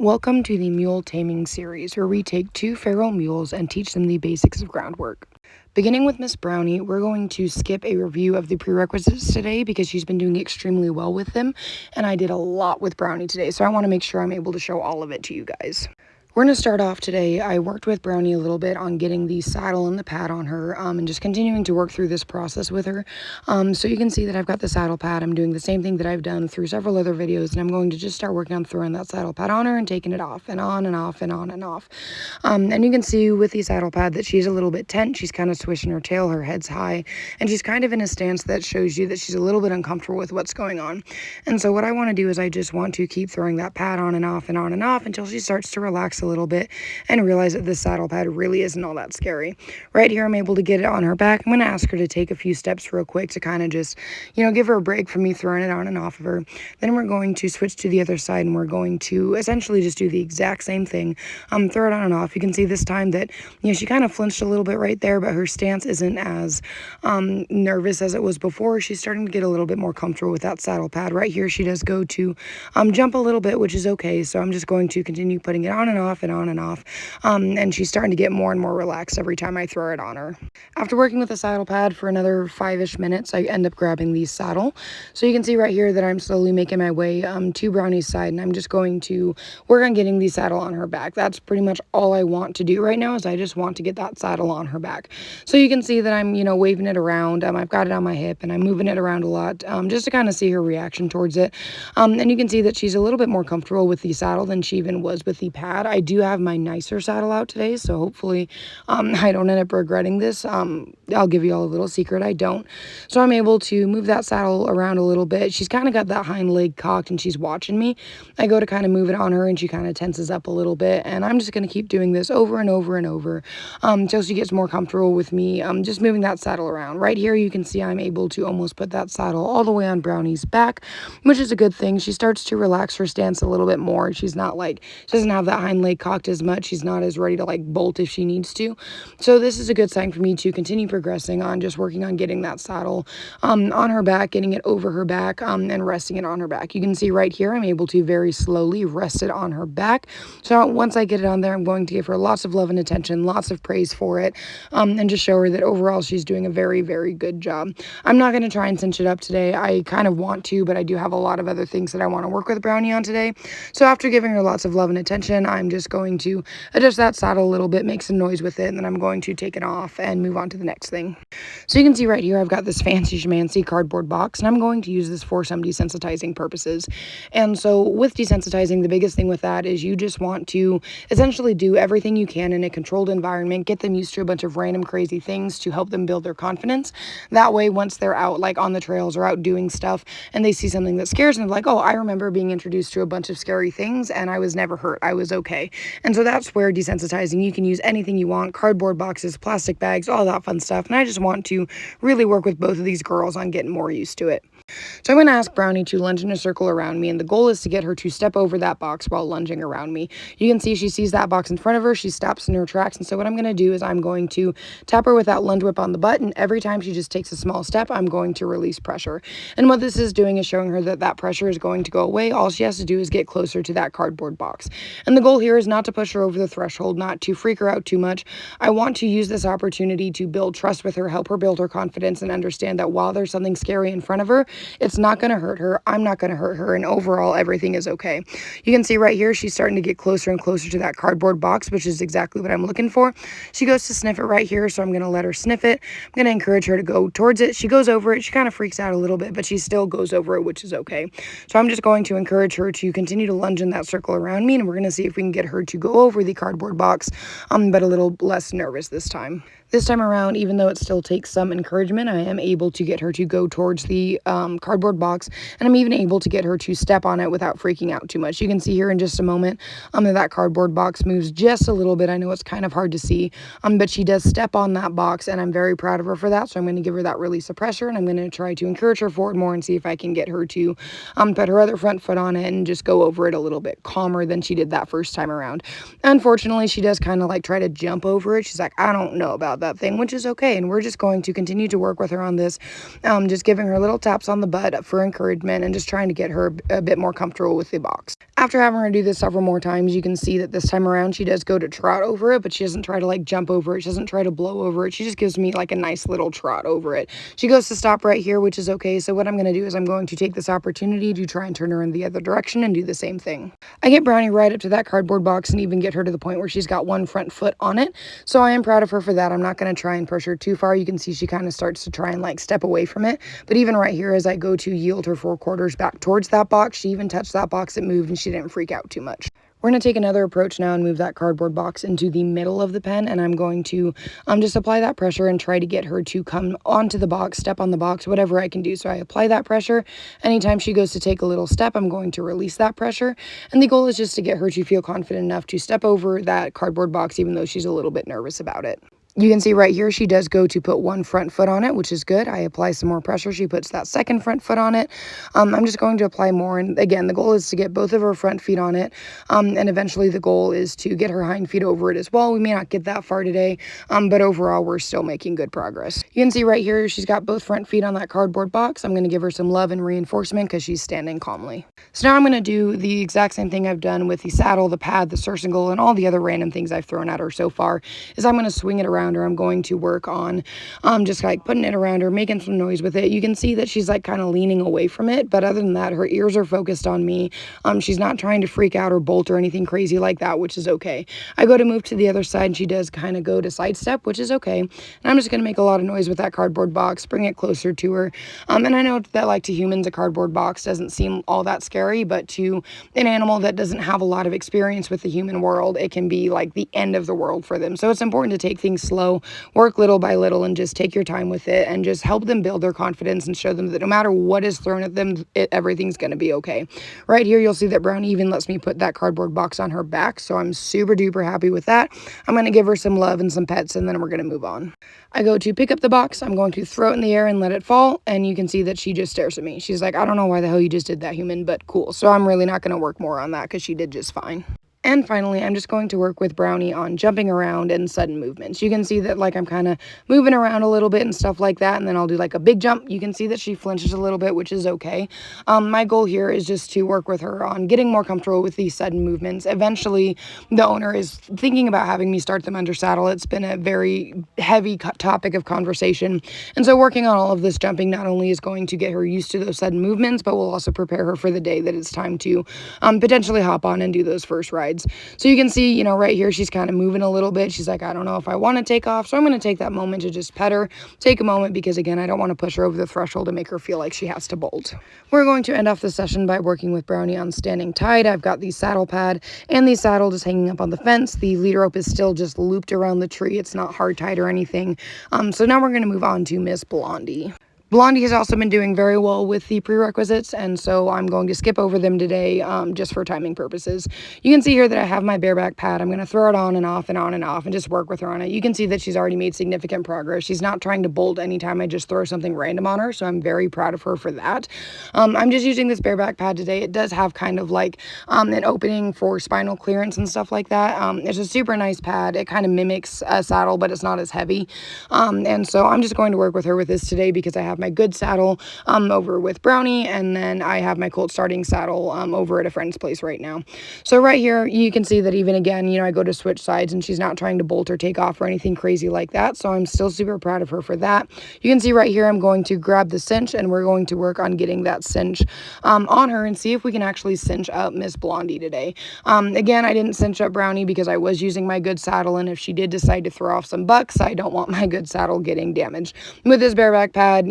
Welcome to the Mule Taming series, where we take two feral mules and teach them the basics of groundwork. Beginning with Miss Brownie, we're going to skip a review of the prerequisites today because she's been doing extremely well with them, and I did a lot with Brownie today, so I want to make sure I'm able to show all of it to you guys. We're going to start off today. I worked with Brownie a little bit on getting the saddle and the pad on her and just continuing to work through this process with her. So you can see that I've got the saddle pad. I'm doing the same thing that I've done through several other videos, and I'm going to just start working on throwing that saddle pad on her and taking it off and on and off and on and off. And you can see with the saddle pad that she's a little bit tense. She's kind of swishing her tail, her head's high, and she's kind of in a stance that shows you that she's a little bit uncomfortable with what's going on. And so what I want to do is I just want to keep throwing that pad on and off and on and off until she starts to relax a little bit and realize that this saddle pad really isn't all that scary. Right here, I'm able to get it on her back. I'm going to ask her to take a few steps real quick to kind of just, give her a break from me throwing it on and off of her. Then we're going to switch to the other side, and we're going to essentially just do the exact same thing. Throw it on and off. You can see this time that, she kind of flinched a little bit right there, but her stance isn't as nervous as it was before. She's starting to get a little bit more comfortable with that saddle pad. Right here, she does go to jump a little bit, which is okay. So I'm just going to continue putting it on and off and on and off. And she's starting to get more and more relaxed every time I throw it on her. After working with the saddle pad for another 5-ish minutes, I end up grabbing the saddle. So you can see right here that I'm slowly making my way to Brownie's side, and I'm just going to work on getting the saddle on her back. That's pretty much all I want to do right now, is I just want to get that saddle on her back. So you can see that I'm, waving it around. I've got it on my hip, and I'm moving it around a lot just to kind of see her reaction towards it. And you can see that she's a little bit more comfortable with the saddle than she even was with the pad. I do have my nicer saddle out today, so hopefully I don't end up regretting this. I'll give you all a little secret, I don't. So I'm able to move that saddle around a little bit. She's kind of got that hind leg cocked and she's watching me. I go to kind of move it on her and she kind of tenses up a little bit, and I'm just going to keep doing this over and over and over until she gets more comfortable with me just moving that saddle around. Right here you can see I'm able to almost put that saddle all the way on Brownie's back, which is a good thing. She starts to relax her stance a little bit more. She's not she doesn't have that hind leg cocked as much. She's not as ready to bolt if she needs to. So this is a good sign for me to continue progressing on just working on getting that saddle on her back, getting it over her back, and resting it on her back. You can see right here I'm able to very slowly rest it on her back. So once I get it on there, I'm going to give her lots of love and attention, lots of praise for it, and just show her that overall she's doing a very, very good job. I'm not going to try and cinch it up today. I kind of want to, but I do have a lot of other things that I want to work with Brownie on today. So after giving her lots of love and attention, I'm just going to adjust that saddle a little bit, make some noise with it, and then I'm going to take it off and move on to the next thing. So you can see right here I've got this fancy schmancy cardboard box, and I'm going to use this for some desensitizing purposes. And so with desensitizing, the biggest thing with that is you just want to essentially do everything you can in a controlled environment, get them used to a bunch of random crazy things to help them build their confidence. That way, once they're out on the trails or out doing stuff and they see something that scares them, like, oh, I remember being introduced to a bunch of scary things and I was never hurt. I was okay. And so that's where desensitizing, you can use anything you want, cardboard boxes, plastic bags, all that fun stuff. And I just want to really work with both of these girls on getting more used to it. So I'm going to ask Brownie to lunge in a circle around me, and the goal is to get her to step over that box while lunging around me. You can see she sees that box in front of her, she stops in her tracks, and so what I'm going to do is I'm going to tap her with that lunge whip on the butt, and every time she just takes a small step, I'm going to release pressure. And what this is doing is showing her that that pressure is going to go away. All she has to do is get closer to that cardboard box. And the goal here is not to push her over the threshold, not to freak her out too much. I want to use this opportunity to build trust with her, help her build her confidence, and understand that while there's something scary in front of her, it's not going to hurt her. I'm not going to hurt her. And overall, everything is okay. You can see right here, she's starting to get closer and closer to that cardboard box, which is exactly what I'm looking for. She goes to sniff it right here. So I'm going to let her sniff it. I'm going to encourage her to go towards it. She goes over it. She kind of freaks out a little bit, but she still goes over it, which is okay. So I'm just going to encourage her to continue to lunge in that circle around me. And we're going to see if we can get her to go over the cardboard box, but a little less nervous this time. This time around, even though it still takes some encouragement, I am able to get her to go towards the cardboard box, and I'm even able to get her to step on it without freaking out too much. You can see here in just a moment that cardboard box moves just a little bit. I know it's kind of hard to see, but she does step on that box, and I'm very proud of her for that. So I'm going to give her that release of pressure, and I'm going to try to encourage her forward more and see if I can get her to put her other front foot on it and just go over it a little bit calmer than she did that first time around. Unfortunately, she does kind of try to jump over it. She's like, I don't know about that thing, which is okay. And we're just going to continue to work with her on this, just giving her little taps on on the butt for encouragement and just trying to get her a bit more comfortable with the box. After having her do this several more times, you can see that this time around she does go to trot over it, but she doesn't try to like jump over it. She doesn't try to blow over it. She just gives me like a nice little trot over it. She goes to stop right here, which is okay. So what I'm going to do is I'm going to take this opportunity to try and turn her in the other direction and do the same thing. I get Brownie right up to that cardboard box and even get her to the point where she's got one front foot on it. So I am proud of her for that. I'm not going to try and push her too far. You can see she kind of starts to try and like step away from it. But even right here, as I go to yield her 4/4 back towards that box, she even touched that box, it moved, and she didn't freak out too much. We're going to take another approach now and move that cardboard box into the middle of the pen, and I'm going to just apply that pressure and try to get her to come onto the box, step on the box, whatever I can do. So I apply that pressure. Anytime she goes to take a little step, I'm going to release that pressure, and the goal is just to get her to feel confident enough to step over that cardboard box, even though she's a little bit nervous about it. You can see right here, she does go to put one front foot on it, which is good. I apply some more pressure. She puts that second front foot on it. I'm just going to apply more. And again, the goal is to get both of her front feet on it. And eventually the goal is to get her hind feet over it as well. We may not get that far today, but overall, we're still making good progress. You can see right here, she's got both front feet on that cardboard box. I'm going to give her some love and reinforcement because she's standing calmly. So now I'm going to do the exact same thing I've done with the saddle, the pad, the surcingle, and all the other random things I've thrown at her so far, is I'm going to swing it around her. I'm going to work on just like putting it around her, making some noise with it. You can see that she's like kind of leaning away from it, but other than that, her ears are focused on me. She's not trying to freak out or bolt or anything crazy like that, which is okay. I go to move to the other side, and she does kind of go to sidestep, which is okay. And I'm just going to make a lot of noise with that cardboard box, bring it closer to her. And I know that like to humans, a cardboard box doesn't seem all that scary, but to an animal that doesn't have a lot of experience with the human world, it can be like the end of the world for them. So it's important to take things slow, work little by little, and just take your time with it and just help them build their confidence and show them that no matter what is thrown at them, everything's going to be okay. Right here, you'll see that Brownie even lets me put that cardboard box on her back, so I'm super duper happy with that. I'm going to give her some love and some pets, and then we're going to move on. I go to pick up the box. I'm going to throw it in the air and let it fall, and you can see that she just stares at me. She's like, I don't know why the hell you just did that, human, but cool. So I'm really not going to work more on that because she did just fine. And finally, I'm just going to work with Brownie on jumping around and sudden movements. You can see that like I'm kind of moving around a little bit and stuff like that, and then I'll do like a big jump. You can see that she flinches a little bit, which is okay. My goal here is just to work with her on getting more comfortable with these sudden movements. Eventually, the owner is thinking about having me start them under saddle. It's been a very heavy topic of conversation. And so working on all of this jumping not only is going to get her used to those sudden movements, but will also prepare her for the day that it's time to potentially hop on and do those first rides. So you can see, right here, she's kind of moving a little bit. She's like, I don't know if I want to take off. So I'm going to take that moment to just pet her, take a moment, because again, I don't want to push her over the threshold and make her feel like she has to bolt. We're going to end off the session by working with Brownie on standing tied. I've got the saddle pad and the saddle just hanging up on the fence. The lead rope is still just looped around the tree. It's not hard tied or anything. So now we're going to move on to Miss Blondie. Blondie has also been doing very well with the prerequisites, and so I'm going to skip over them today just for timing purposes. You can see here that I have my bareback pad. I'm going to throw it on and off and on and off and just work with her on it. You can see that she's already made significant progress. She's not trying to bolt anytime I just throw something random on her, so I'm very proud of her for that. I'm just using this bareback pad today. It does have kind of like an opening for spinal clearance and stuff like that. It's a super nice pad. It kind of mimics a saddle, but it's not as heavy. And so I'm just going to work with her with this today because I have my good saddle over with Brownie, and then I have my colt starting saddle over at a friend's place right now. So right here, you can see that even again, I go to switch sides and she's not trying to bolt or take off or anything crazy like that. So I'm still super proud of her for that. You can see right here, I'm going to grab the cinch and we're going to work on getting that cinch on her and see if we can actually cinch up Miss Blondie today. Again, I didn't cinch up Brownie because I was using my good saddle, and if she did decide to throw off some bucks, I don't want my good saddle getting damaged. With this bareback pad,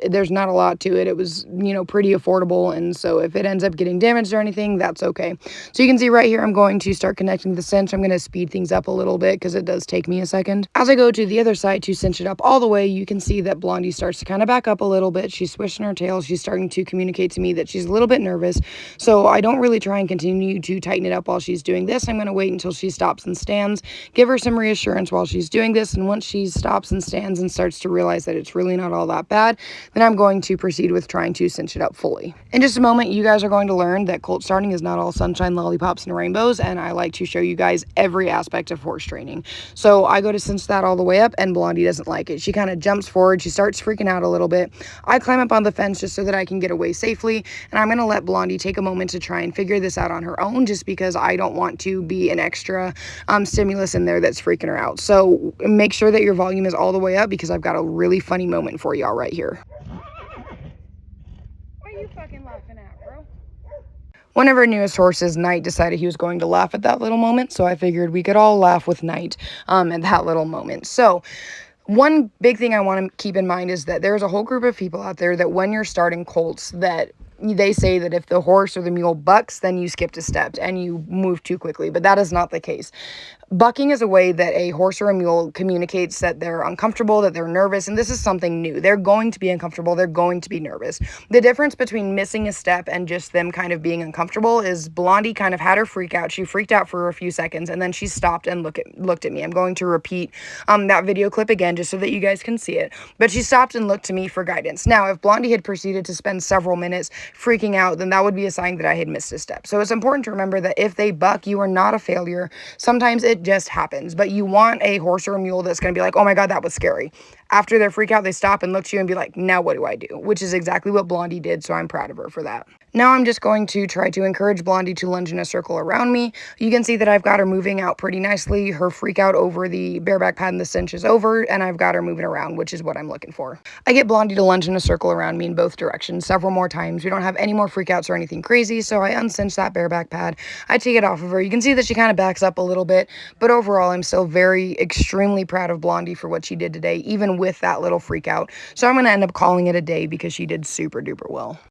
there's not a lot to it. It was, pretty affordable, and so if it ends up getting damaged or anything, that's okay. So you can see right here, I'm going to start connecting the cinch. I'm going to speed things up a little bit because it does take me a second. As I go to the other side to cinch it up all the way, you can see that Blondie starts to kind of back up a little bit. She's swishing her tail. She's starting to communicate to me that she's a little bit nervous, so I don't really try and continue to tighten it up while she's doing this. I'm going to wait until she stops and stands, give her some reassurance while she's doing this, and once she stops and stands and starts to realize that it's really not all that bad, pad, then I'm going to proceed with trying to cinch it up fully. In just a moment, you guys are going to learn that colt starting is not all sunshine, lollipops, and rainbows, and I like to show you guys every aspect of horse training. So I go to cinch that all the way up, and Blondie doesn't like it. She kind of jumps forward. She starts freaking out a little bit. I climb up on the fence just so that I can get away safely, and I'm going to let Blondie take a moment to try and figure this out on her own, just because I don't want to be an extra stimulus in there that's freaking her out. So make sure that your volume is all the way up, because I've got a really funny moment for y'all right here. What are you fucking laughing at, bro? One of our newest horses, Knight, decided he was going to laugh at that little moment, so I figured we could all laugh with Knight at that little moment. So one big thing I want to keep in mind is that there's a whole group of people out there that when you're starting colts, that they say that if the horse or the mule bucks, then you skipped a step and you move too quickly, but that is not the case. Bucking is a way that a horse or a mule communicates that they're uncomfortable, that they're nervous, and this is something new. They're going to be uncomfortable. They're going to be nervous. The difference between missing a step and just them kind of being uncomfortable is Blondie kind of had her freak out. She freaked out for a few seconds, and then she stopped and looked at me. I'm going to repeat that video clip again just so that you guys can see it. But she stopped and looked to me for guidance. Now, if Blondie had proceeded to spend several minutes freaking out, then that would be a sign that I had missed a step. So it's important to remember that if they buck, you are not a failure. Sometimes it just happens, but you want a horse or a mule that's going to be like, oh my God, that was scary. After their freak out, they stop and look to you and be like, now what do I do? Which is exactly what Blondie did, so I'm proud of her for that. Now I'm just going to try to encourage Blondie to lunge in a circle around me. You can see that I've got her moving out pretty nicely. Her freak out over the bareback pad and the cinch is over, and I've got her moving around, which is what I'm looking for. I get Blondie to lunge in a circle around me in both directions several more times. We don't have any more freakouts or anything crazy, so I uncinch that bareback pad. I take it off of her. You can see that she kind of backs up a little bit, but overall I'm still extremely proud of Blondie for what she did today, even with that little freak out. So I'm going to end up calling it a day because she did super duper well.